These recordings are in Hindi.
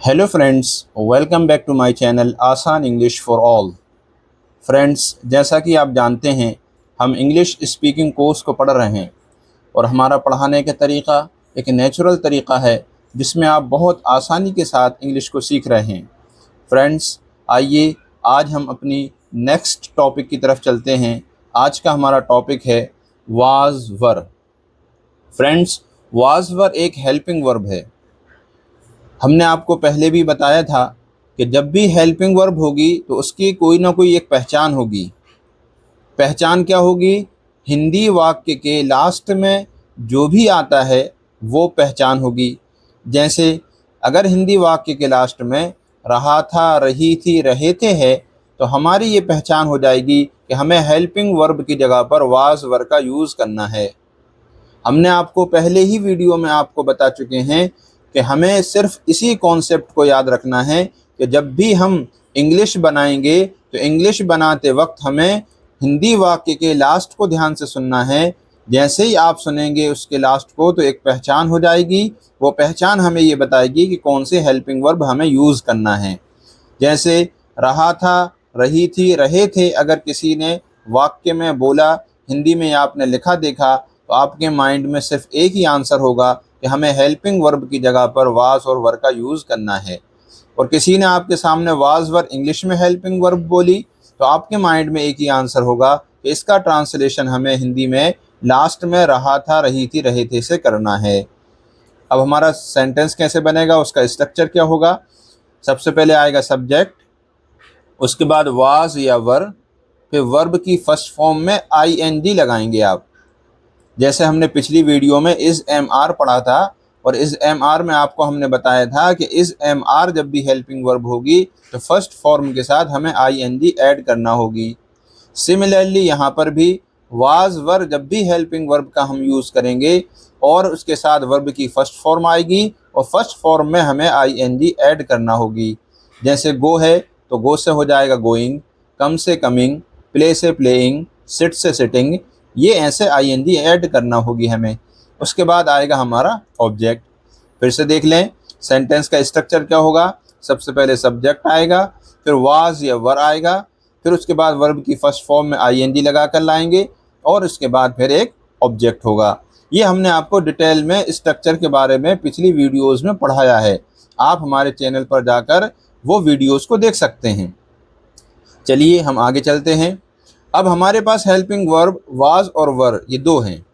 Hello friends, welcome back to my channel Aasan English for all. Friends, जैसा कि आप जानते हैं, हम इंग्लिश स्पीकिंग कोर्स को पढ़ रहे हैं और हमारा पढ़ाने का तरीक़ा एक नेचुरल तरीक़ा है जिसमें आप बहुत आसानी के साथ इंग्लिश को सीख रहे हैं। फ्रेंड्स, आइए आज हम अपनी नेक्स्ट टॉपिक की तरफ चलते हैं। आज का हमारा टॉपिक है वाज वर। फ्रेंड्स, वाज वर एक हेल्पिंग वर्ब है। हमने आपको पहले भी बताया था कि जब भी हेल्पिंग वर्ब होगी तो उसकी कोई ना कोई एक पहचान होगी। पहचान क्या होगी? हिंदी वाक्य के लास्ट में जो भी आता है वो पहचान होगी। जैसे अगर हिंदी वाक्य के लास्ट में रहा था, रही थी, रहे थे है तो हमारी ये पहचान हो जाएगी कि हमें हेल्पिंग वर्ब की जगह पर वाज वर का यूज़ करना है। हमने आपको पहले ही वीडियो में आपको बता चुके हैं कि हमें सिर्फ इसी कॉन्सेप्ट को याद रखना है कि जब भी हम इंग्लिश बनाएंगे तो इंग्लिश बनाते वक्त हमें हिंदी वाक्य के लास्ट को ध्यान से सुनना है। जैसे ही आप सुनेंगे उसके लास्ट को तो एक पहचान हो जाएगी। वो पहचान हमें ये बताएगी कि कौन से हेल्पिंग वर्ब हमें यूज़ करना है। जैसे रहा था, रही थी, रहे थे अगर किसी ने वाक्य में बोला, हिंदी में आपने लिखा देखा तो आपके माइंड में सिर्फ एक ही आंसर होगा कि हमें हेल्पिंग वर्ब की जगह पर वाज और वर का यूज़ करना है। और किसी ने आपके सामने वाज वर इंग्लिश में हेल्पिंग वर्ब बोली तो आपके माइंड में एक ही आंसर होगा कि इसका ट्रांसलेशन हमें हिंदी में लास्ट में रहा था, रही थी, रहे थे से करना है। अब हमारा सेंटेंस कैसे बनेगा, उसका स्ट्रक्चर क्या होगा? सबसे पहले आएगा सब्जेक्ट, उसके बाद वाज या वर, फिर वर्ब की फर्स्ट फॉर्म में आईएनजी लगाएंगे आप। जैसे हमने पिछली वीडियो में इज़ एम आर पढ़ा था और इज़ एम आर में आपको हमने बताया था कि इज़ एम आर जब भी हेल्पिंग वर्ब होगी तो फर्स्ट फॉर्म के साथ हमें आईएनजी ऐड करना होगी। सिमिलरली यहाँ पर भी वाज वर जब भी हेल्पिंग वर्ब का हम यूज़ करेंगे और उसके साथ वर्ब की फर्स्ट फॉर्म आएगी और फर्स्ट फॉर्म में हमें आईएनजी ऐड करना होगी। जैसे गो है तो गो से हो जाएगा गोइंग, कम से कमिंग, प्ले से प्लेइंग, सिट से सिटिंग, ये ऐसे आईएनजी ऐड करना होगी हमें। उसके बाद आएगा हमारा ऑब्जेक्ट। फिर से देख लें सेंटेंस का स्ट्रक्चर क्या होगा। सबसे पहले सब्जेक्ट आएगा, फिर वाज या वर आएगा, फिर उसके बाद वर्ब की फर्स्ट फॉर्म में आईएनजी लगा कर लाएंगे और उसके बाद फिर एक ऑब्जेक्ट होगा। ये हमने आपको डिटेल में स्ट्रक्चर के बारे में पिछली वीडियोज़ में पढ़ाया है। आप हमारे चैनल पर जाकर वो वीडियोज़ को देख सकते हैं। चलिए हम आगे चलते हैं। अब हमारे पास हेल्पिंग वर्ब वाज और वर ये दो हैं।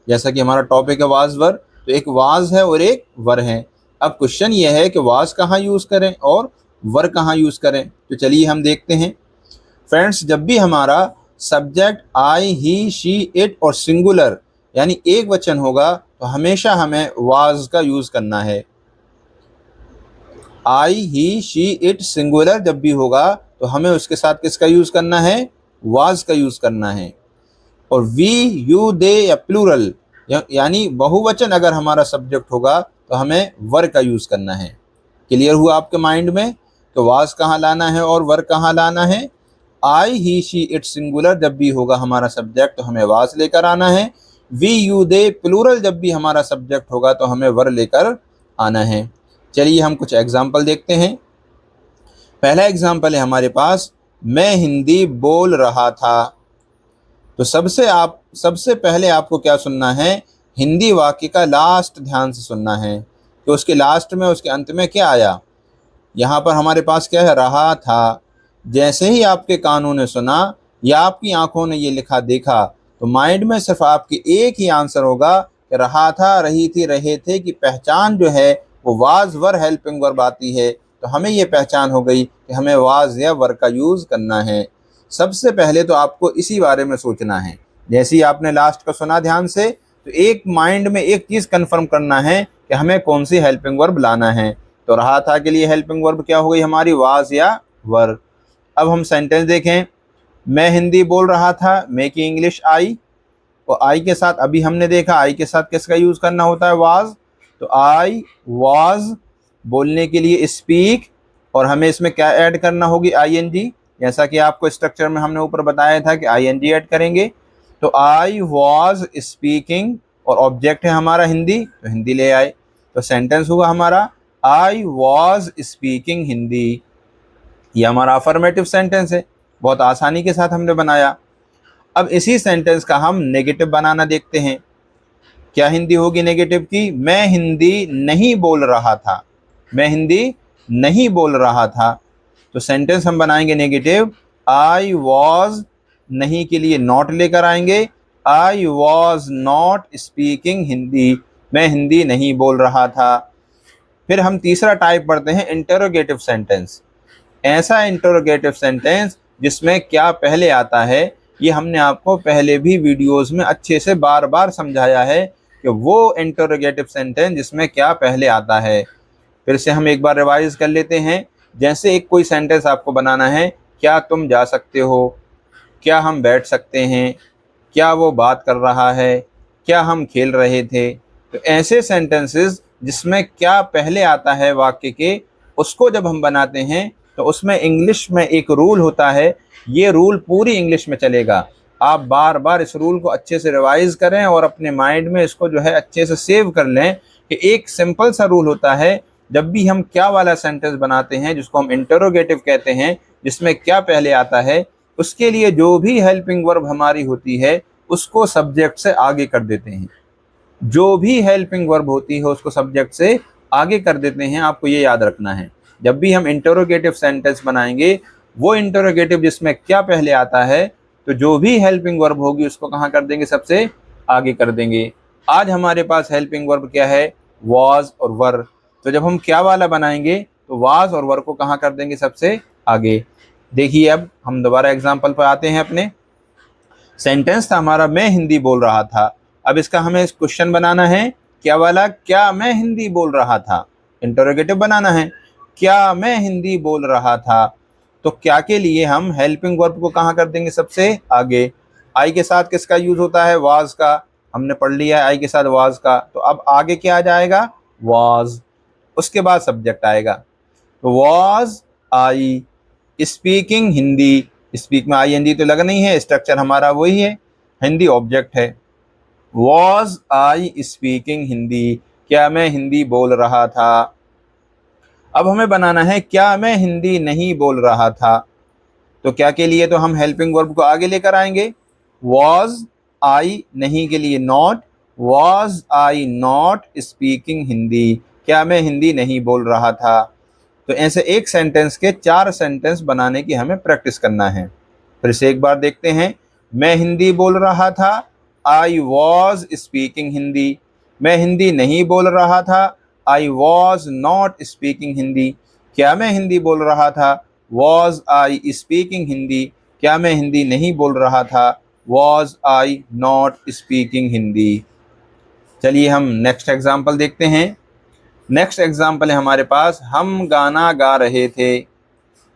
जैसा कि हमारा टॉपिक है वाज वर, तो एक वाज है और एक वर है। अब क्वेश्चन ये है कि वाज कहाँ यूज़ करें और वर कहाँ यूज़ करें, तो चलिए हम देखते हैं। फ्रेंड्स, जब भी हमारा subject I, he, she, it और सिंगुलर यानी एक वचन होगा तो हमेशा हमें वाज का यूज़ करना है। आई, ही, शी, इट सिंगुलर जब भी होगा तो हमें उसके साथ किसका यूज़ करना है? वाज का यूज़ करना है। और वी, यू, दे या प्लूरल यानी बहुवचन अगर हमारा सब्जेक्ट होगा तो हमें वर का यूज़ करना है। क्लियर हुआ आपके माइंड में? तो वाज कहाँ लाना है और वर कहाँ लाना है? आई, ही, शी, इट सिंगुलर जब भी होगा हमारा सब्जेक्ट तो हमें वाज लेकर आना है। वी, यू, दे प्लूरल जब भी हमारा सब्जेक्ट होगा तो हमें वर लेकर आना है। चलिए हम कुछ एग्जाम्पल देखते हैं। पहला एग्जाम्पल है हमारे पास, मैं हिंदी बोल रहा था। तो सबसे पहले आपको क्या सुनना है? हिंदी वाक्य का लास्ट ध्यान से सुनना है कि उसके लास्ट में, उसके अंत में क्या आया। यहाँ पर हमारे पास क्या है? रहा था। जैसे ही आपके कानों ने सुना या आपकी आंखों ने ये लिखा देखा तो माइंड में सिर्फ आपकी एक ही आंसर होगा कि रहा था, रही थी, रहे थे की पहचान जो है वो वाज वर हेल्पिंग वर्ब आती है। तो हमें ये पहचान हो गई कि हमें वाज या वर का यूज़ करना है। सबसे पहले तो आपको इसी बारे में सोचना है। जैसे ही आपने लास्ट का सुना ध्यान से तो एक माइंड में एक चीज़ कंफर्म करना है कि हमें कौन सी हेल्पिंग वर्ब लाना है। तो रहा था के लिए हेल्पिंग वर्ब क्या हो गई हमारी? वाज या वर। अब हम सेंटेंस देखें। मैं हिंदी बोल रहा था, मैं की इंग्लिश आई, और आई के साथ अभी हमने देखा आई के साथ किसका यूज़ करना होता है? वाज। तो आई वाज बोलने के लिए स्पीक, और हमें इसमें क्या ऐड करना होगी? आईएनजी। जैसा कि आपको स्ट्रक्चर में हमने ऊपर बताया था कि आईएनजी ऐड करेंगे। तो आई वाज स्पीकिंग और ऑब्जेक्ट है हमारा हिंदी, तो हिंदी ले आए। तो सेंटेंस हुआ हमारा, आई वॉज स्पीकिंग हिंदी। ये हमारा अफर्मेटिव सेंटेंस है, बहुत आसानी के साथ हमने बनाया। अब इसी सेंटेंस का हम नेगेटिव बनाना देखते हैं। क्या हिंदी होगी नेगेटिव की? मैं हिंदी नहीं बोल रहा था, मैं हिंदी नहीं बोल रहा था। तो सेंटेंस हम बनाएंगे नेगेटिव। आई वॉज, नहीं के लिए नॉट लेकर आएंगे। I was not speaking Hindi, मैं हिंदी नहीं बोल रहा था। फिर हम तीसरा टाइप पढ़ते हैं इंटरोगेटिव सेंटेंस। ऐसा इंटरोगेटिव सेंटेंस जिसमें क्या पहले आता है, ये हमने आपको पहले भी वीडियोस में अच्छे से बार बार समझाया है कि वो इंटरोगेटिव सेंटेंस जिसमें क्या पहले आता है। फिर से हम एक बार रिवाइज कर लेते हैं। जैसे एक कोई सेंटेंस आपको बनाना है, क्या तुम जा सकते हो, क्या हम बैठ सकते हैं, क्या वो बात कर रहा है, क्या हम खेल रहे थे। तो ऐसे सेंटेंसेस जिसमें क्या पहले आता है वाक्य के, उसको जब हम बनाते हैं तो उसमें इंग्लिश में एक रूल होता है। ये रूल पूरी इंग्लिश में चलेगा। आप बार बार इस रूल को अच्छे से रिवाइज करें और अपने माइंड में इसको जो है अच्छे से सेव कर लें कि एक सिंपल सा रूल होता है। जब भी हम क्या वाला सेंटेंस बनाते हैं जिसको हम इंटरोगेटिव कहते हैं, जिसमें क्या पहले आता है, उसके लिए जो भी हेल्पिंग वर्ब हमारी होती है उसको सब्जेक्ट से आगे कर देते हैं। जो भी हेल्पिंग वर्ब होती है उसको सब्जेक्ट से आगे कर देते हैं। आपको ये याद रखना है। जब भी हम इंटरोगेटिव सेंटेंस बनाएंगे, वो इंटरोगेटिव जिसमें क्या पहले आता है, तो जो भी हेल्पिंग वर्ब होगी उसको कहाँ कर देंगे? सबसे आगे कर देंगे। आज हमारे पास हेल्पिंग वर्ब क्या है? वॉज और वर। तो जब हम क्या वाला बनाएंगे तो वाज और वर को कहाँ कर देंगे? सबसे आगे। देखिए अब हम दोबारा एग्जाम्पल पर आते हैं अपने। सेंटेंस था हमारा मैं हिंदी बोल रहा था। अब इसका हमें क्वेश्चन बनाना है। क्या वाला? क्या मैं हिंदी बोल रहा था। इंटरोगेटिव बनाना है। क्या मैं हिंदी बोल रहा था। तो क्या के लिए हम हेल्पिंग वर्ब को कहाँ कर देंगे? सबसे आगे। आई के साथ किसका यूज होता है? वाज का। हमने पढ़ लिया है आई के साथ वाज का। तो अब आगे क्या आ जाएगा? वाज। उसके बाद सब्जेक्ट आएगा। तो was I speaking Hindi. Speak में आई एन जी तो लगा नहीं है, स्ट्रक्चर हमारा वही है, हिंदी ऑब्जेक्ट है। वॉज आई स्पीकिंग हिंदी, क्या मैं हिंदी बोल रहा था। अब हमें बनाना है क्या मैं हिंदी नहीं बोल रहा था। तो क्या के लिए? तो हम हेल्पिंग वर्ब को आगे लेकर आएंगे। वॉज आई, नहीं के लिए not. Was I not speaking Hindi, क्या मैं हिंदी नहीं बोल रहा था। तो ऐसे एक सेंटेंस के 4 सेंटेंस बनाने की हमें प्रैक्टिस करना है। फिर से एक बार देखते हैं। मैं हिंदी बोल रहा था, आई वॉज स्पीकिंग हिंदी। मैं हिंदी नहीं बोल रहा था, I was not speaking Hindi. क्या मैं हिंदी बोल रहा था? वॉज आई स्पीकिंग हिंदी, क्या मैं हिंदी नहीं बोल रहा था? Was I not speaking Hindi. चलिए हम नेक्स्ट एग्जाम्पल देखते हैं। नेक्स्ट एग्जाम्पल है हमारे पास, हम गाना गा रहे थे।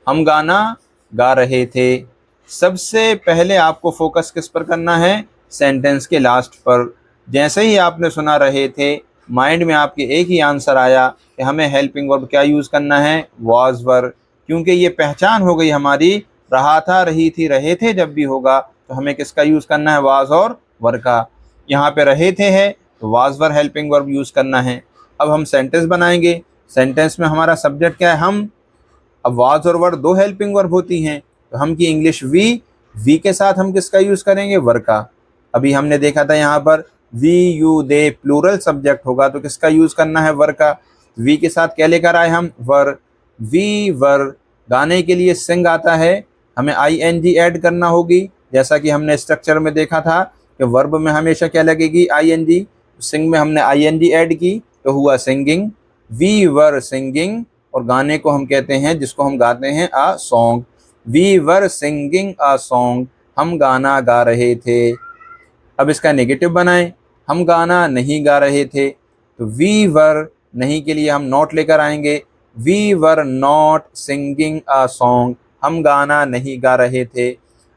हम गाना गा रहे थे। सबसे पहले आपको फोकस किस पर करना है? सेंटेंस के लास्ट पर। जैसे ही आपने सुना रहे थे, माइंड में आपके एक ही आंसर आया कि हमें हेल्पिंग वर्ब क्या यूज़ करना है? Was were. क्योंकि ये पहचान हो गई हमारी, रहा था, रही थी, रहे थे जब भी होगा तो हमें किसका यूज़ करना है? वाज और वर का। यहाँ पे रहे थे है तो was were helping verb use करना है। अब हम सेंटेंस बनाएंगे। सेंटेंस में हमारा सब्जेक्ट क्या है? हम। अब वाज और वर 2 हेल्पिंग वर्ब होती हैं, तो हम की इंग्लिश वी के साथ हम किसका यूज़ करेंगे? वर का। अभी हमने देखा था यहाँ पर we you they plural subject होगा तो किसका यूज़ करना है? वर का। वी के साथ क्या लेकर आए हम? वर। We were. गाने के लिए सिंग आता है, हमें आई एन जी ऐड करना होगी। जैसा कि हमने स्ट्रक्चर में देखा था कि वर्ब में हमेशा क्या लगेगी? I N G. सिंग में हमने आई एन जी ऐड की तो हुआ सिंगिंग। We were singing. और गाने को हम कहते हैं, जिसको हम गाते हैं, a song. We were singing a song, हम गाना गा रहे थे। अब इसका नेगेटिव बनाएं। हम गाना नहीं गा रहे थे, तो वी वर, नहीं के लिए हम नॉट लेकर आएंगे। We were not singing a song, हम गाना नहीं गा रहे थे।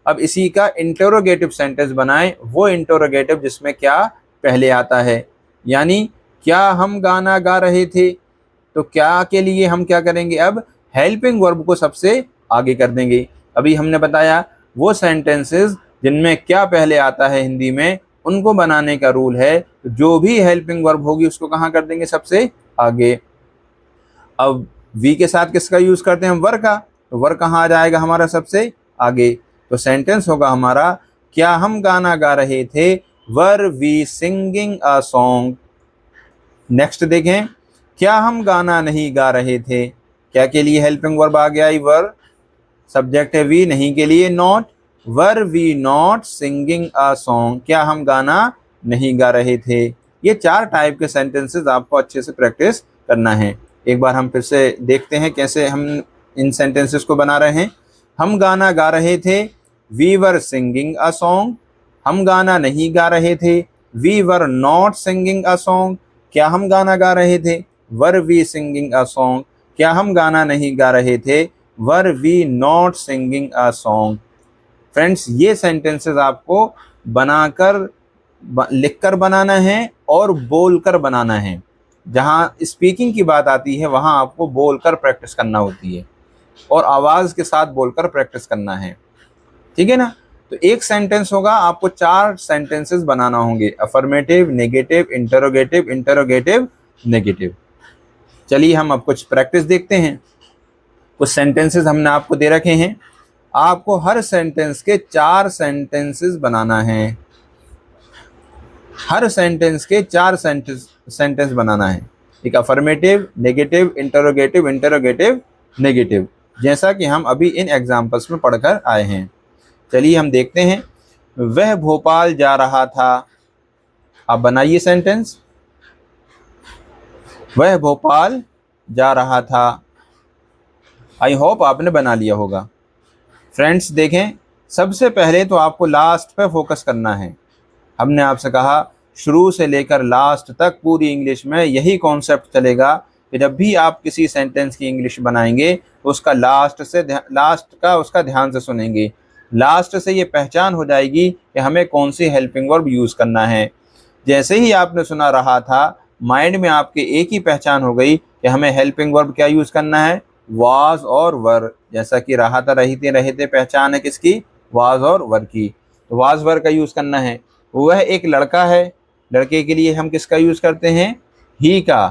अब इसी का इंटरोगेटिव सेंटेंस बनाएं। वो इंटरोगेटिव जिसमें क्या पहले आता है, यानी क्या हम गाना गा रहे थे। तो क्या के लिए हम क्या करेंगे? अब हेल्पिंग वर्ब को सबसे आगे कर देंगे। अभी हमने बताया वो सेंटेंसेस जिनमें क्या पहले आता है हिंदी में, उनको बनाने का रूल है। जो भी हेल्पिंग वर्ब होगी उसको कहाँ कर देंगे? सबसे आगे। अब वी के साथ किसका यूज़ करते हैं? वर का। तो वर कहाँ आ जाएगा हमारा? सबसे आगे। तो सेंटेंस होगा हमारा, क्या हम गाना गा रहे थे? Were we singing a song. Next देखें, क्या हम गाना नहीं गा रहे थे? क्या के लिए हेल्पिंग वर्ब आ गया? वर। सब्जेक्ट है वी, नहीं के लिए not. Were we not singing a song, क्या हम गाना नहीं गा रहे थे? ये 4 टाइप के सेंटेंसेस आपको अच्छे से प्रैक्टिस करना है। एक बार हम फिर से देखते हैं कैसे हम इन सेंटेंसेस को बना रहे हैं। हम गाना गा रहे थे, we were singing a song. हम गाना नहीं गा रहे थे, we were not singing a song. क्या हम गाना गा रहे थे? Were we singing a song. क्या हम गाना नहीं गा रहे थे? Were we not singing a song. Friends, ये सेंटेंसेस आपको बनाकर लिखकर बनाना है और बोलकर बनाना है। जहाँ स्पीकिंग की बात आती है वहाँ आपको बोलकर प्रैक्टिस करना होती है और आवाज़ के साथ बोलकर प्रैक्टिस करना है। ठीक है ना? तो एक सेंटेंस होगा, आपको 4 सेंटेंसेस बनाना होंगे, affirmative, negative, interrogative, interrogative, negative. चलिए हम अब कुछ प्रैक्टिस देखते हैं। कुछ सेंटेंसेस हमने आपको दे रखे हैं, आपको हर सेंटेंस के 4 सेंटेंसेस बनाना है। हर सेंटेंस के 4 सेंटेंस बनाना है। एक affirmative, negative, interrogative, interrogative, negative, जैसा कि हम अभी इन एग्जाम्पल्स में पढ़कर आए हैं। चलिए हम देखते हैं। वह भोपाल जा रहा था। आप बनाइए सेंटेंस। वह भोपाल जा रहा था। आई होप आपने बना लिया होगा। फ्रेंड्स देखें, सबसे पहले तो आपको लास्ट पे फोकस करना है। हमने आपसे कहा शुरू से लेकर लास्ट तक पूरी इंग्लिश में यही कॉन्सेप्ट चलेगा कि जब भी आप किसी सेंटेंस की इंग्लिश बनाएंगे तो उसका लास्ट का उसका ध्यान से सुनेंगे। लास्ट से ये पहचान हो जाएगी कि हमें कौन सी हेल्पिंग वर्ब यूज़ करना है। जैसे ही आपने सुना रहा था, माइंड में आपके एक ही पहचान हो गई कि हमें हेल्पिंग वर्ब क्या यूज़ करना है? वाज और वर। जैसा कि रहा था, रही थी, रहे थे, पहचान है किसकी? वाज और वर की। तो वाज वर का यूज़ करना है। वह एक लड़का है, लड़के के लिए हम किसका यूज़ करते हैं? ही का।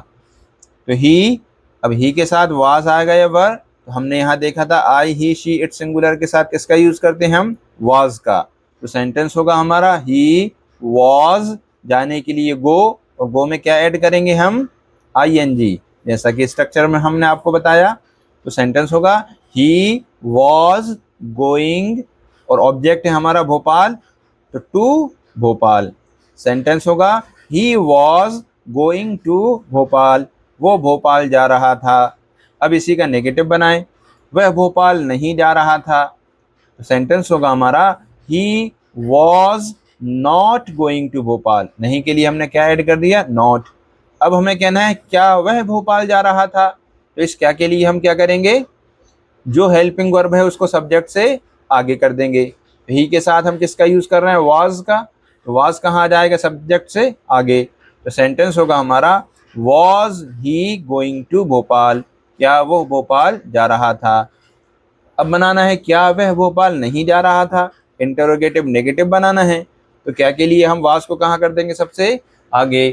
तो ही, अब ही के साथ वाज आ गया वर। तो हमने यहाँ देखा था आई, ही, शी, इट सिंगुलर के साथ किसका यूज़ करते हैं हम? वाज का। तो सेंटेंस होगा हमारा ही वाज, जाने के लिए गो, और गो में क्या ऐड करेंगे हम? ING, जैसा कि स्ट्रक्चर में हमने आपको बताया। तो सेंटेंस होगा ही वॉज गोइंग, और ऑब्जेक्ट है हमारा भोपाल, तो टू भोपाल। सेंटेंस होगा he was going to Bhopal, वो भोपाल जा रहा था। अब इसी का नेगेटिव बनाएं, वह भोपाल नहीं जा रहा था। तो सेंटेंस होगा हमारा he was not going to Bhopal. नहीं के लिए हमने क्या ऐड कर दिया? नॉट। अब हमें कहना है क्या वह भोपाल जा रहा था। तो इस क्या के लिए हम क्या करेंगे? जो हेल्पिंग वर्ब है उसको सब्जेक्ट से आगे कर देंगे। ही के साथ हम किसका यूज़ कर रहे हैं? वाज का। तो वाज कहाँ आ जाएगा? सब्जेक्ट से आगे। तो सेंटेंस होगा हमारा was he going to Bhopal, क्या वो भोपाल जा रहा था। अब बनाना है क्या वह भोपाल नहीं जा रहा था। इंटरोगेटिव नेगेटिव बनाना है। तो क्या के लिए हम वाज को कहाँ कर देंगे? सबसे आगे।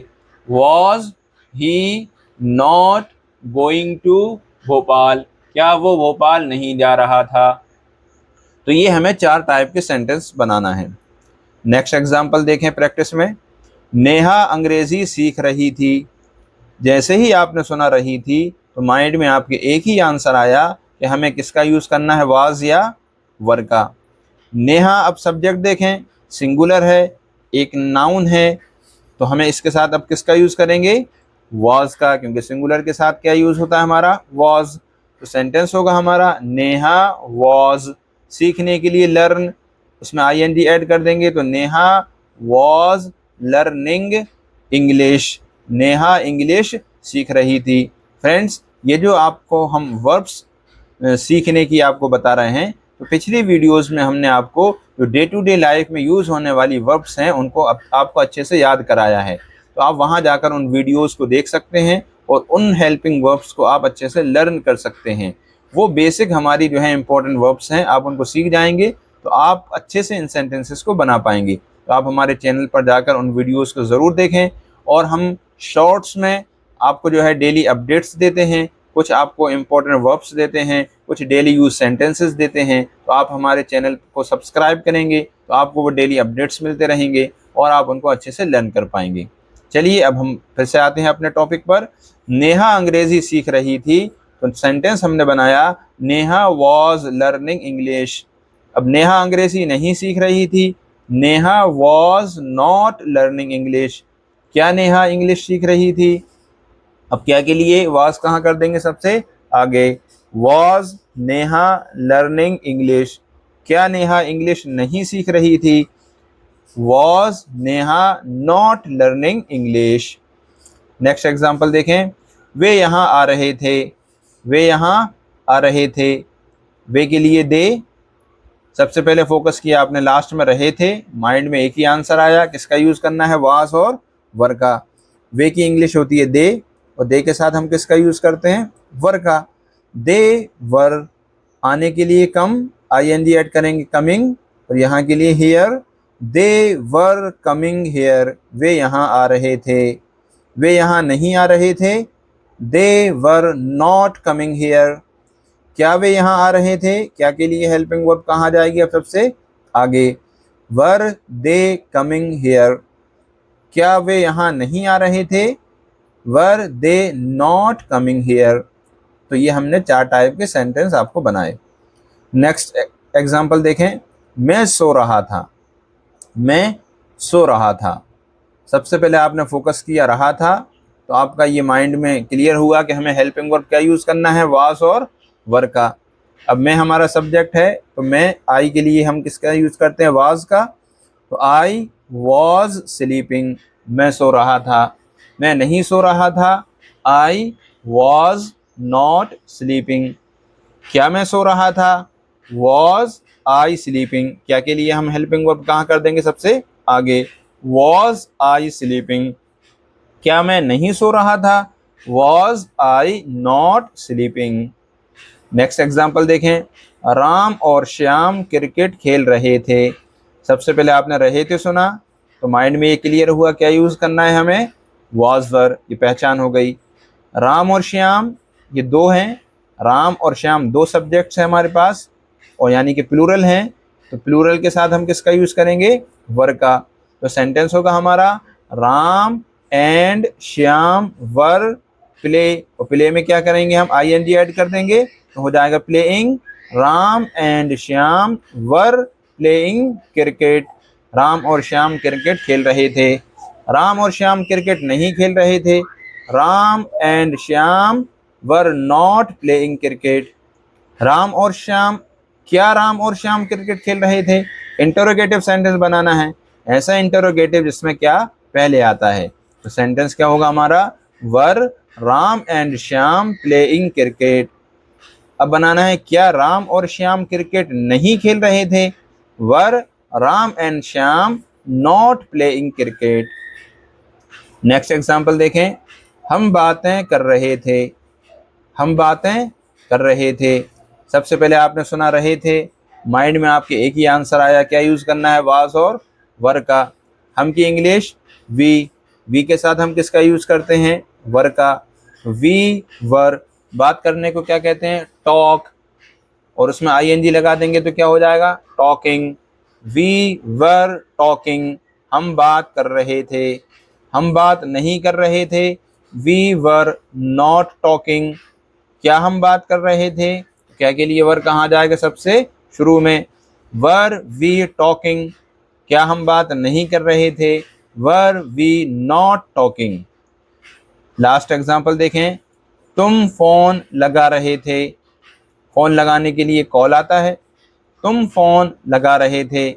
Was he not going to Bhopal, क्या वो भोपाल नहीं जा रहा था। तो ये हमें 4 टाइप के सेंटेंस बनाना है। नेक्स्ट एग्जांपल देखें प्रैक्टिस में। नेहा अंग्रेजी सीख रही थी। जैसे ही आपने सुना रही थी तो माइंड में आपके एक ही आंसर आया कि हमें किसका यूज़ करना है? वाज या वर का। नेहा, अब सब्जेक्ट देखें, सिंगुलर है, एक नाउन है, तो हमें इसके साथ अब किसका यूज़ करेंगे? वाज का, क्योंकि सिंगुलर के साथ क्या यूज़ होता है हमारा? वाज। तो सेंटेंस होगा हमारा नेहा वाज, सीखने के लिए लर्न, उसमें ING ऐड कर देंगे। तो Neha was learning English, Neha English सीख रही थी। फ्रेंड्स, ये जो आपको हम वर्ब्स सीखने की आपको बता रहे हैं, तो पिछली वीडियोस में हमने आपको जो डे टू डे लाइफ में यूज़ होने वाली वर्ब्स हैं उनको आपको अच्छे से याद कराया है। तो आप वहां जाकर उन वीडियोस को देख सकते हैं और उन हेल्पिंग वर्ब्स को आप अच्छे से लर्न कर सकते हैं। वो बेसिक हमारी जो है इंपॉर्टेंट वर्ब्स हैं, आप उनको सीख जाएंगे तो आप अच्छे से इन सेंटेंसेस को बना पाएंगे। तो आप हमारे चैनल पर जाकर उन वीडियोज़ को ज़रूर देखें, और हम शॉर्ट्स में आपको जो है डेली अपडेट्स देते हैं कुछ आपको इम्पोर्टेंट वर्ब्स देते हैं, कुछ डेली यूज सेंटेंसेस देते हैं। तो आप हमारे चैनल को सब्सक्राइब करेंगे तो आपको वो डेली अपडेट्स मिलते रहेंगे और आप उनको अच्छे से लर्न कर पाएंगे। चलिए अब हम फिर से आते हैं अपने टॉपिक पर। नेहा अंग्रेजी सीख रही थी, तो सेंटेंस हमने बनाया नेहा वॉज लर्निंग इंग्लिश। अब नेहा अंग्रेजी नहीं सीख रही थी, Neha was not learning English. क्या नेहा इंग्लिश सीख रही थी? अब क्या के लिए वॉज कहाँ कर देंगे सबसे आगे, वॉज नेहा लर्निंग इंग्लिश। क्या नेहा इंग्लिश नहीं सीख रही थी? Was Neha not learning English. Next example देखें, वे यहाँ आ रहे थे, वे यहाँ आ रहे थे। वे के लिए दे, सबसे पहले फोकस किया आपने लास्ट में रहे थे, माइंड में एक ही आंसर आया, किसका यूज करना है, वाज और वर का। वे की इंग्लिश होती है दे, और दे के साथ हम किसका यूज करते हैं, वर का। दे वर, आने के लिए कम, आईएनजी ऐड करेंगे कमिंग, और यहाँ के लिए here. They were coming here, वे यहाँ आ रहे थे। वे यहाँ नहीं आ रहे थे, दे वर नॉट कमिंग हियर। क्या वे यहाँ आ रहे थे? क्या के लिए हेल्पिंग वर्ब कहाँ जाएगी अब सबसे आगे, वर दे कमिंग हियर। क्या वे यहाँ नहीं आ रहे थे, वर दे नॉट कमिंग हियर। तो ये हमने 4 टाइप के सेंटेंस आपको बनाए। नेक्स्ट एग्जांपल देखें, मैं सो रहा था, मैं सो रहा था। सबसे पहले आपने फोकस किया रहा था, तो आपका ये माइंड में क्लियर हुआ कि हमें हेल्पिंग वर्ब क्या यूज़ करना है, वाज और वर का। अब मैं हमारा सब्जेक्ट है, तो मैं आई के लिए हम किसका यूज़ करते हैं, वाज का। तो आई वॉज स्लीपिंग, मैं सो रहा था। मैं नहीं सो रहा था, आई वॉज नॉट स्लीपिंग। क्या मैं सो रहा था, वॉज आई स्लीपिंग। क्या के लिए हम हेल्पिंग वर्ब कहाँ कर देंगे सबसे आगे, वॉज आई स्लीपिंग। क्या मैं नहीं सो रहा था, was I not sleeping. Next example देखें, राम और श्याम क्रिकेट खेल रहे थे। सबसे पहले आपने रहे थे सुना, तो माइंड में ये क्लियर हुआ क्या यूज़ करना है हमें, वॉज वर, ये पहचान हो गई। राम और श्याम ये दो हैं, राम और श्याम 2 सब्जेक्ट्स हैं हमारे पास, और यानी कि प्लूरल हैं, तो प्लूरल के साथ हम किसका यूज़ करेंगे, वर का। तो सेंटेंस होगा हमारा Ram and Shyam were play, और प्ले में क्या करेंगे हम, आईएनजी ऐड कर देंगे, तो हो जाएगा playing. Ram and Shyam were playing cricket. Ram और श्याम क्रिकेट खेल रहे थे। राम और श्याम क्रिकेट नहीं खेल रहे थे, Ram and Shyam were not playing cricket. Ram और श्याम, क्या राम और श्याम क्रिकेट खेल रहे थे? इंटरोगेटिव सेंटेंस बनाना है, ऐसा इंटरोगेटिव जिसमें क्या पहले आता है। तो सेंटेंस क्या होगा हमारा, were Ram and Shyam playing cricket. अब बनाना है, क्या राम और श्याम क्रिकेट नहीं खेल रहे थे, were Ram and Shyam not playing cricket. Next example देखें, हम बातें कर रहे थे, हम बातें कर रहे थे। सबसे पहले आपने सुना रहे थे, माइंड में आपके एक ही आंसर आया, क्या यूज़ करना है, वाज और वर का। हम की इंग्लिश वी, वी के साथ हम किसका यूज़ करते हैं, वर का। वी वर, बात करने को क्या कहते हैं, टॉक, और उसमें आईएनजी लगा देंगे तो क्या हो जाएगा, टॉकिंग। वी वर टॉकिंग, हम बात कर रहे थे। हम बात नहीं कर रहे थे, वी वर नॉट टॉकिंग। क्या हम बात कर रहे थे, क्या के लिए वर कहाँ जाएगा सबसे शुरू में, वर वी टॉकिंग। क्या हम बात नहीं कर रहे थे, were we not talking. Last example देखें, तुम फोन लगा रहे थे। फोन लगाने के लिए कॉल आता है, तुम फोन लगा रहे थे।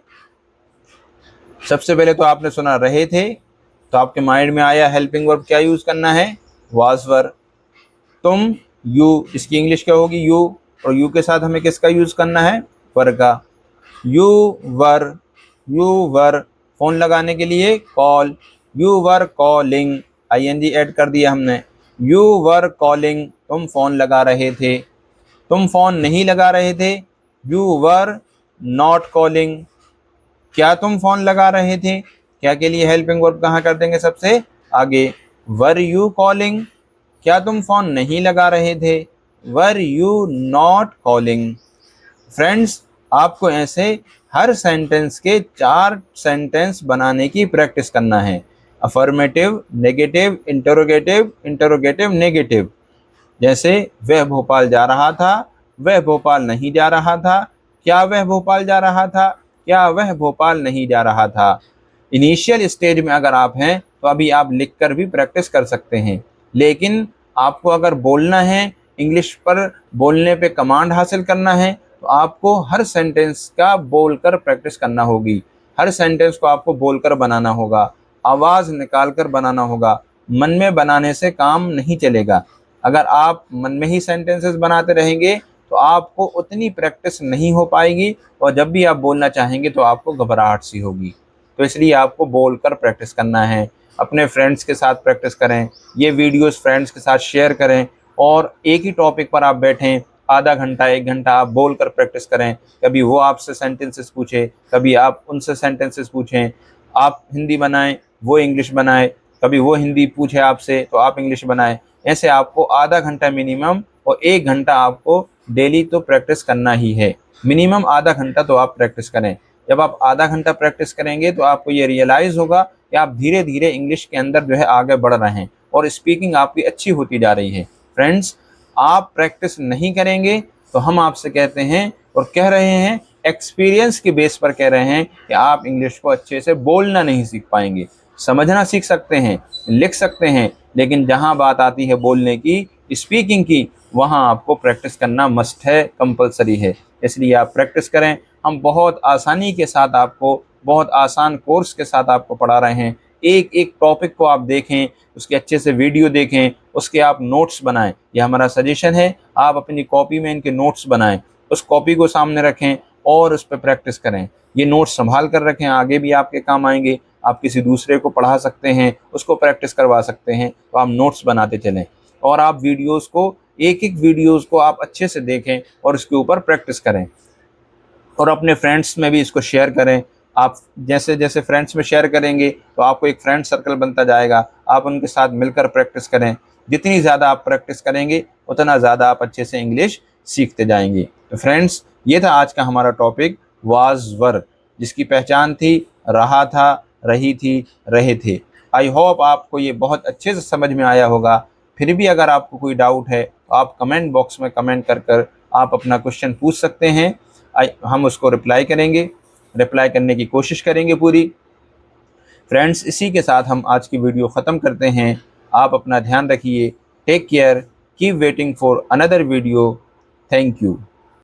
सबसे पहले तो आपने सुना रहे थे, तो आपके माइंड में आया हेल्पिंग वर्ब क्या यूज़ करना है, वाज वर। तुम, यू, इसकी इंग्लिश क्या होगी, यू, और यू के साथ हमें किसका यूज़ करना है, वर का। You were, you were, phone लगाने के लिए call, you were calling, ING add कर दिया हमने। यू वर कॉलिंग, तुम फ़ोन लगा रहे थे। तुम फ़ोन नहीं लगा रहे थे, यू वर नॉट कॉलिंग। क्या तुम फ़ोन लगा रहे थे, क्या के लिए हेल्पिंग वर्ब कहाँ कर देंगे सबसे आगे, वर यू कॉलिंग। क्या तुम फ़ोन नहीं लगा रहे थे? Were you not calling? Friends, आपको ऐसे हर सेंटेंस के 4 सेंटेंस बनाने की प्रैक्टिस करना है। Affirmative, negative, interrogative, interrogative, negative. जैसे वह भोपाल जा रहा था, वह भोपाल नहीं जा रहा था, क्या वह भोपाल जा रहा था, क्या वह भोपाल नहीं जा रहा था। इनिशियल स्टेज में अगर आप हैं तो अभी आप लिखकर भी प्रैक्टिस कर सकते हैं, लेकिन आपको अगर बोलना है, इंग्लिश पर बोलने पे कमांड हासिल करना है, तो आपको हर सेंटेंस का बोलकर प्रैक्टिस करना होगी। हर सेंटेंस को आपको बोलकर बनाना होगा, आवाज़ निकाल कर बनाना होगा। मन में बनाने से काम नहीं चलेगा। अगर आप मन में ही सेंटेंसेस बनाते रहेंगे तो आपको उतनी प्रैक्टिस नहीं हो पाएगी, और जब भी आप बोलना चाहेंगे तो आपको घबराहट सी होगी। तो इसलिए आपको बोलकर प्रैक्टिस करना है। अपने फ्रेंड्स के साथ प्रैक्टिस करें, ये वीडियोस फ्रेंड्स के साथ शेयर करें, और एक ही टॉपिक पर आप बैठें, आधा घंटा 1 घंटा आप बोलकर प्रैक्टिस करें। कभी वो आपसे सेंटेंसेस पूछे, कभी आप उनसे सेंटेंसेस पूछें। आप हिंदी बनाएं, वो इंग्लिश बनाए, कभी वो हिंदी पूछे आपसे तो आप इंग्लिश बनाएं। ऐसे आपको आधा घंटा मिनिमम और 1 घंटा आपको डेली तो प्रैक्टिस करना ही है। मिनिमम आधा घंटा तो आप प्रैक्टिस करें। जब आप आधा घंटा प्रैक्टिस करेंगे तो आपको ये रियलाइज़ होगा कि आप धीरे धीरे इंग्लिश के अंदर जो है आगे बढ़ रहे हैं और स्पीकिंग आपकी अच्छी होती जा रही है। फ्रेंड्स, आप प्रैक्टिस नहीं करेंगे तो हम आपसे कहते हैं और कह रहे हैं, एक्सपीरियंस के बेस पर कह रहे हैं कि आप इंग्लिश को अच्छे से बोलना नहीं सीख पाएंगे। समझना सीख सकते हैं, लिख सकते हैं, लेकिन जहाँ बात आती है बोलने की, स्पीकिंग की, वहाँ आपको प्रैक्टिस करना मस्ट है, कंपलसरी है। इसलिए आप प्रैक्टिस करें। हम बहुत आसानी के साथ आपको, बहुत आसान कोर्स के साथ आपको पढ़ा रहे हैं। एक एक टॉपिक को आप देखें, उसके अच्छे से वीडियो देखें, उसके आप नोट्स बनाएं। ये हमारा सजेशन है, आप अपनी कॉपी में इनके नोट्स बनाएं, उस कॉपी को सामने रखें और उस पर प्रैक्टिस करें। ये नोट्स संभाल कर रखें, आगे भी आपके काम आएंगे। आप किसी दूसरे को पढ़ा सकते हैं, उसको प्रैक्टिस करवा सकते हैं, तो आप नोट्स बनाते चलें। और आप वीडियोज़ को, एक एक वीडियोज़ को आप अच्छे से देखें और उसके ऊपर प्रैक्टिस करें, और अपने फ्रेंड्स में भी इसको शेयर करें। आप जैसे जैसे फ्रेंड्स में शेयर करेंगे तो आपको एक फ्रेंड सर्कल बनता जाएगा। आप उनके साथ मिलकर प्रैक्टिस करें। जितनी ज़्यादा आप प्रैक्टिस करेंगे उतना ज़्यादा आप अच्छे से इंग्लिश सीखते जाएंगे। तो फ्रेंड्स, ये था आज का हमारा टॉपिक, वाज वर, जिसकी पहचान थी रहा था, रही थी, रहे थे। आई होप आपको ये बहुत अच्छे से समझ में आया होगा। फिर भी अगर आपको कोई डाउट है तो आप कमेंट बॉक्स में कमेंट कर कर आप अपना क्वेश्चन पूछ सकते हैं। हम उसको रिप्लाई करेंगे, रिप्लाई करने की कोशिश करेंगे पूरी। फ्रेंड्स, इसी के साथ हम आज की वीडियो ख़त्म करते हैं। आप अपना ध्यान रखिए। Take care, keep waiting for another video. Thank you.